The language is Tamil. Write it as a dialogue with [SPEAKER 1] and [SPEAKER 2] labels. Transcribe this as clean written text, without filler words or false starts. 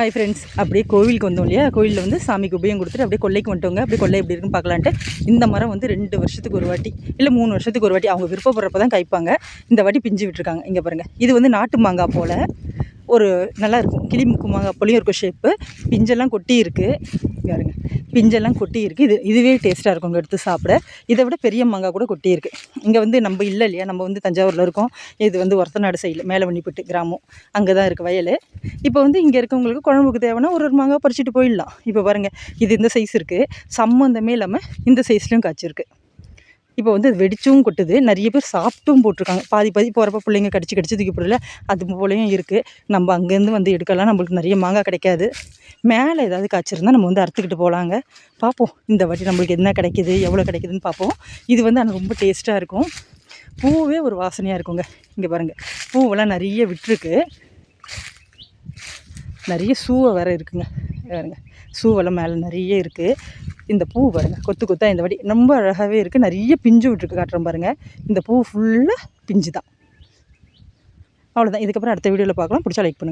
[SPEAKER 1] ஹாய் ஃப்ரெண்ட்ஸ், அப்படியே கோவிலுக்கு வந்தோம் இல்லையா? கோவிலில் வந்து சாமிக்கு உபயம் கொடுத்துட்டு அப்படியே கொல்லைக்கு வந்துட்டோங்க. அப்படியே கொல்லை எப்படி இருக்குன்னு பார்க்கலான்ட்டு இந்த மரம் வந்து 2 வருஷத்துக்கு ஒரு வாட்டி இல்லை 3 வருஷத்துக்கு ஒரு வாட்டி அவங்க விருப்பப்படுறப்ப தான் காய்ப்பாங்க. இந்த வாட்டி பிஞ்சு விட்டுருக்காங்க. இங்கே பாருங்கள், இது வந்து நாட்டு மாங்காய் போல் ஒரு நல்லாயிருக்கும். கிளிமுக்கு மாங்காய் போலையும் இருக்கும் ஷேப்பு. பிஞ்செல்லாம் கொட்டி இருக்குது பாருங்க, பிஞ்செல்லாம் கொட்டி இருக்குது. இதுவே டேஸ்ட்டாக இருக்கும் எடுத்து சாப்பிட. இதை விட பெரிய மாங்காய் கூட கொட்டி இருக்குது. இங்கே வந்து நம்ம இல்லை இல்லையா, நம்ம வந்து தஞ்சாவூரில் இருக்கோம். இது வந்து ஒரத்தநாடு சைடில் மேலவண்ணிப்பட்டு கிராமம், அங்கே தான் இருக்குது வயல். இப்போ வந்து இங்கே இருக்கவங்களுக்கு குழம்புக்கு தேவைன்னா ஒரு மாங்காய் பறிச்சுட்டு போயிடலாம். இப்போ பாருங்கள், இது இந்த சைஸ் இருக்குது, சம்மந்தமே இல்லாமல் இந்த சைஸ்லேயும் காய்ச்சிருக்கு. இப்போ வந்து அது வெடிச்சும் கொட்டுது. நிறைய பேர் சாப்பிட்டும் போட்டிருக்காங்க. பாதி போகிறப்ப பிள்ளைங்க கடிச்சு தூக்கி போடல, அது போலையும் இருக்குது. நம்ம அங்கேருந்து வந்து எடுக்கலாம். நம்மளுக்கு நிறைய மாங்காய் கிடைக்காது. மேலே ஏதாவது காய்ச்சிருந்தால் நம்ம வந்து அறுத்துக்கிட்டு போகலாங்க. பார்ப்போம் இந்த வாட்டி நம்மளுக்கு என்ன கிடைக்கிது, எவ்வளோ கிடைக்குதுன்னு பார்ப்போம். இது வந்து ஆனால் ரொம்ப டேஸ்ட்டாக இருக்கும். பூவே ஒரு வாசனையாக இருக்குங்க. இங்கே பாருங்கள், பூவெல்லாம் நிறைய விட்டுருக்கு. நிறைய சூவை வேறு இருக்குங்க. பாருங்க, சூவெல்லாம் மேலே நிறைய இருக்குது. இந்த பூ பாருங்கள், கொத்து கொத்தாக இந்த வாட்டி ரொம்ப அழகாகவே இருக்குது. நிறைய பிஞ்சு விட்டுருக்கு. காட்டுறோம் பாருங்கள், இந்த பூ ஃபுல்லாக பிஞ்சு தான். அவ்வளோதான். இதுக்கப்புறம் அடுத்த வீடியோவில் பார்க்கலாம். பிடிச்சா லைக் பண்ணுங்கள்.